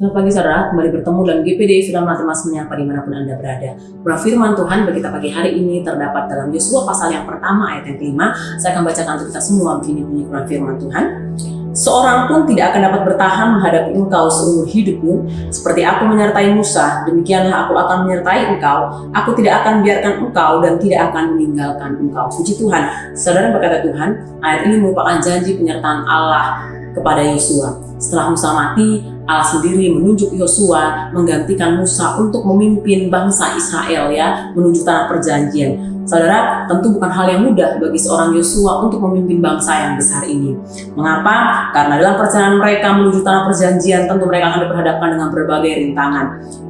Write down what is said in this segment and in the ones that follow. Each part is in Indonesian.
Selamat pagi saudara, kembali bertemu dalam GPD Film Mas menyapa dimanapun Anda berada. Pura firman Tuhan bagi kita pagi hari ini terdapat dalam Yosua pasal yang pertama ayat yang kelima. Saya akan bacakan untuk kita semua begini bunyi Pura firman Tuhan. Seorang pun tidak akan dapat bertahan menghadapi engkau seumur hidupmu. Seperti aku menyertai Musa, demikianlah aku akan menyertai engkau. Aku tidak akan biarkan engkau dan tidak akan meninggalkan engkau. Puji Tuhan. Saudara berkata Tuhan, ayat ini merupakan janji penyertaan Allah kepada Yosua. Setelah Musa mati, Allah sendiri menunjuk Yosua menggantikan Musa untuk memimpin bangsa Israel menuju tanah perjanjian. Saudara, tentu bukan hal yang mudah bagi seorang Yosua untuk memimpin bangsa yang besar ini. Mengapa? Karena dalam perjalanan mereka menuju tanah perjanjian tentu mereka akan diperhadapkan dengan berbagai rintangan.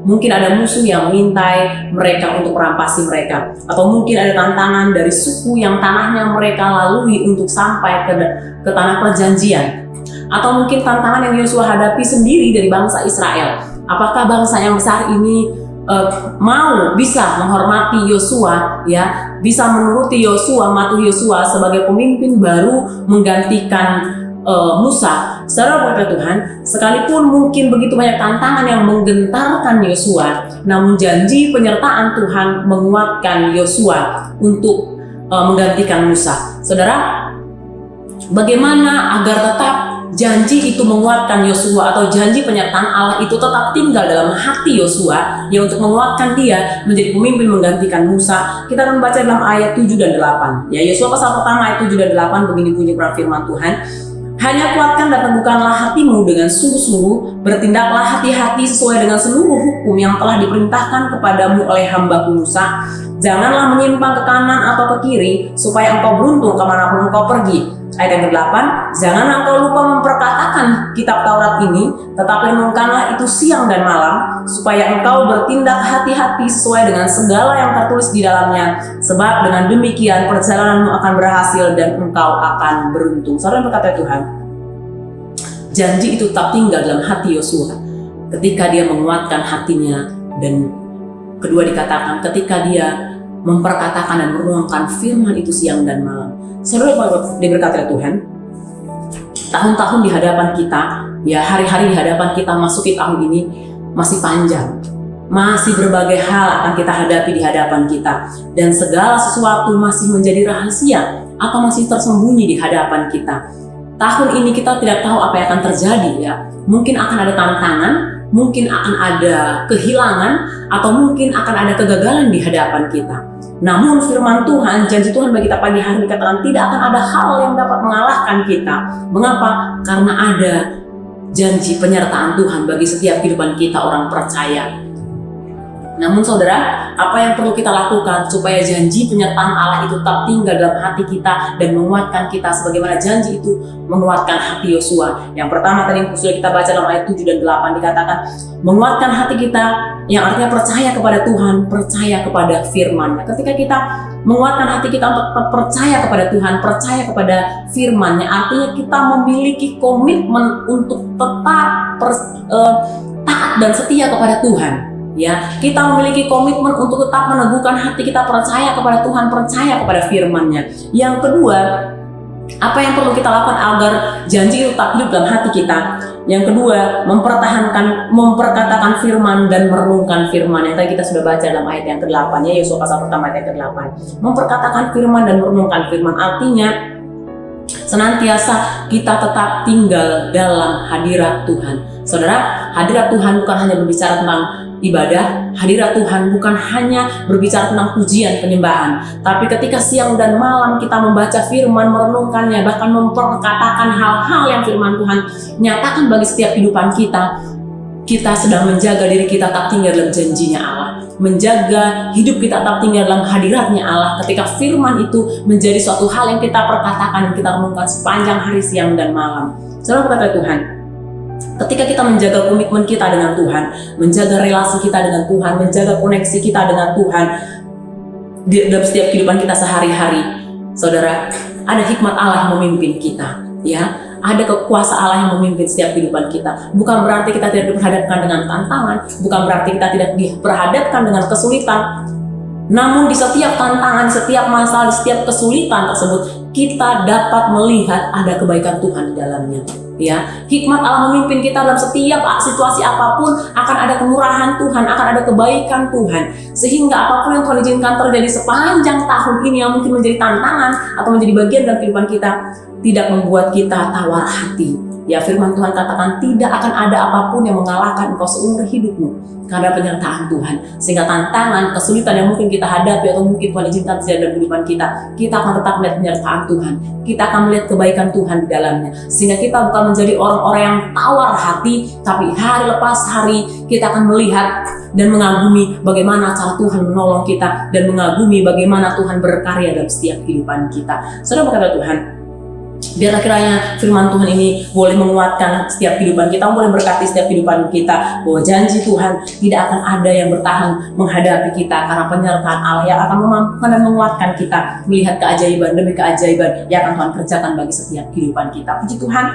Mungkin ada musuh yang mengintai mereka untuk merampasi mereka, atau mungkin ada tantangan dari suku yang tanahnya mereka lalui untuk sampai ke tanah perjanjian. Atau mungkin tantangan yang Yosua hadapi sendiri dari bangsa Israel. Apakah bangsa yang besar ini bisa menghormati Yosua, bisa menuruti Yosua, mematuhi Yosua sebagai pemimpin baru menggantikan Musa? Saudara berkata Tuhan, sekalipun mungkin begitu banyak tantangan yang menggentarkan Yosua, namun janji penyertaan Tuhan menguatkan Yosua untuk menggantikan Musa. Saudara, bagaimana agar tetap janji itu menguatkan Yosua, atau janji penyertaan Allah itu tetap tinggal dalam hati Yosua untuk menguatkan dia menjadi pemimpin menggantikan Musa? Kita akan membaca dalam ayat 7 dan 8. Yosua pasal pertama ayat 7 dan 8 begini bunyi firman Tuhan. Hanya kuatkan dan teguhkanlah hatimu dengan sungguh-sungguh, bertindaklah hati-hati sesuai dengan seluruh hukum yang telah diperintahkan kepadamu oleh hamba-Ku Musa. Janganlah menyimpang ke kanan atau ke kiri, supaya engkau beruntung kemanapun engkau pergi. Ayat yang ke-8, janganlah engkau lupa memperkatakan kitab Taurat ini, tetapi renungkanlah itu siang dan malam, supaya engkau bertindak hati-hati sesuai dengan segala yang tertulis di dalamnya. Sebab dengan demikian perjalananmu akan berhasil dan engkau akan beruntung. Saudara berkata Tuhan, janji itu tetap tinggal dalam hati Yosua ketika dia menguatkan hatinya, dan kedua dikatakan ketika dia memperkatakan dan merenungkan firman itu siang dan malam. Saudara diberkati Tuhan, tahun-tahun di hadapan kita, hari-hari di hadapan kita masuki tahun ini masih panjang. Masih berbagai hal akan kita hadapi di hadapan kita, dan segala sesuatu masih menjadi rahasia atau masih tersembunyi di hadapan kita. Tahun ini kita tidak tahu apa yang akan terjadi. Mungkin akan ada tantangan, mungkin akan ada kehilangan, atau mungkin akan ada kegagalan di hadapan kita. Namun firman Tuhan, janji Tuhan bagi kita pagi hari dikatakan tidak akan ada hal yang dapat mengalahkan kita. Mengapa? Karena ada janji penyertaan Tuhan bagi setiap kehidupan kita orang percaya. Namun saudara, apa yang perlu kita lakukan supaya janji penyertaan Allah itu tetap tinggal dalam hati kita dan menguatkan kita sebagaimana janji itu menguatkan hati Yosua? Yang pertama tadi yang sudah kita baca dalam ayat 7 dan 8 dikatakan menguatkan hati kita, yang artinya percaya kepada Tuhan, percaya kepada firman-Nya. Ketika kita menguatkan hati kita untuk percaya kepada Tuhan, percaya kepada firman-Nya, artinya kita memiliki komitmen untuk tetap taat dan setia kepada Tuhan. Kita memiliki komitmen untuk tetap meneguhkan hati kita, percaya kepada Tuhan, percaya kepada firman-Nya. Yang kedua, apa yang perlu kita lakukan agar janji itu tetap hidup dalam hati kita? Yang kedua, memperkatakan firman dan merenungkan firman yang tadi kita sudah baca dalam ayat yang ke-8, Yosua pasal pertama ayat yang ke-8. Memperkatakan firman dan merenungkan firman artinya senantiasa kita tetap tinggal dalam hadirat Tuhan. Saudara, hadirat Tuhan bukan hanya berbicara tentang ibadah, hadirat Tuhan bukan hanya berbicara tentang pujian penyembahan, tapi ketika siang dan malam kita membaca firman, merenungkannya, bahkan memperkatakan hal-hal yang firman Tuhan nyatakan bagi setiap kehidupan kita, kita sedang menjaga diri kita tetap tinggal dalam janjinya Allah, menjaga hidup kita tetap tinggal dalam hadiratnya Allah. Ketika firman itu menjadi suatu hal yang kita perkatakan dan kita renungkan sepanjang hari, siang dan malam. Saudara berkata Tuhan, ketika kita menjaga komitmen kita dengan Tuhan, menjaga relasi kita dengan Tuhan, menjaga koneksi kita dengan Tuhan dalam setiap kehidupan kita sehari-hari, saudara, ada hikmat Allah yang memimpin kita, ada kekuasaan Allah yang memimpin setiap kehidupan kita. Bukan berarti kita tidak diperhadapkan dengan tantangan, bukan berarti kita tidak diperhadapkan dengan kesulitan. Namun di setiap tantangan, setiap masalah, di setiap kesulitan tersebut, kita dapat melihat ada kebaikan Tuhan di dalamnya. Ya, hikmat Allah memimpin kita dalam setiap situasi apapun, akan ada kemurahan Tuhan, akan ada kebaikan Tuhan, sehingga apapun yang Tuhan izinkan terjadi sepanjang tahun ini yang mungkin menjadi tantangan atau menjadi bagian dalam kehidupan kita, tidak membuat kita tawar hati. Ya, firman Tuhan katakan tidak akan ada apapun yang mengalahkan engkau seumur hidupmu karena penyertaan Tuhan. Sehingga tantangan, kesulitan yang mungkin kita hadapi atau mungkin Tuhan izinkan terjadi dalam kehidupan kita akan tetap melihat penyertaan Tuhan. Kita akan melihat kebaikan Tuhan di dalamnya. Sehingga kita bukan menjadi orang-orang yang tawar hati, tapi hari lepas hari kita akan melihat dan mengagumi bagaimana cara Tuhan menolong kita dan mengagumi bagaimana Tuhan berkarya dalam setiap kehidupan kita. Saudara berkata Tuhan, biarlah kiranya firman Tuhan ini boleh menguatkan setiap kehidupan kita, boleh berkati setiap kehidupan kita, bahwa janji Tuhan tidak akan ada yang bertahan menghadapi kita, karena penyertaan Allah yang akan memampukan dan menguatkan kita melihat keajaiban demi keajaiban yang akan Tuhan kerjakan bagi setiap kehidupan kita. Puji Tuhan,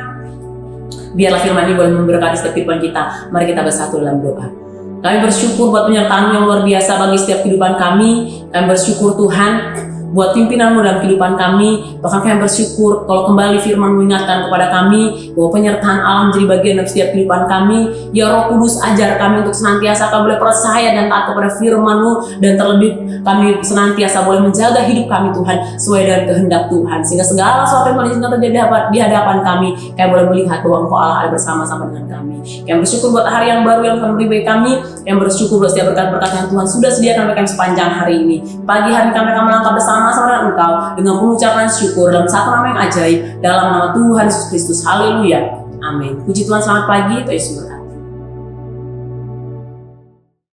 biarlah firman ini boleh memberkati setiap kehidupan kita. Mari kita bersatu dalam doa. Kami bersyukur buat penyertaan yang luar biasa bagi setiap kehidupan kami. Kami bersyukur Tuhan buat pimpinan-Mu dalam kehidupan kami. Bahkan kami bersyukur kalau kembali firman mengingatkan kepada kami bahwa penyertaan Allah menjadi bagian dalam setiap kehidupan kami. Ya Roh Kudus, ajar kami untuk senantiasa kami boleh percaya dan taat kepada firman-Mu, dan terlebih kami senantiasa boleh menjaga hidup kami Tuhan sesuai dengan kehendak Tuhan, sehingga segala sesuatu yang Tuhan izinkan terjadi di hadapan kami boleh melihat bahwa Engkau Allah ada bersama-sama dengan kami. Kami bersyukur buat hari yang baru yang Tuhan beri bagi kami. Kami bersyukur buat setiap berkat-berkat yang Tuhan sudah sediakan bagi kami sepanjang hari ini. Pagi hari kami akan melangkah bersama dengan Engkau dengan pengucapan syukur dalam satu nama yang ajaib, dalam nama Tuhan Yesus Kristus. Haleluya. Amin. Puji Tuhan, selamat pagi. Tuhan Yesus berkati.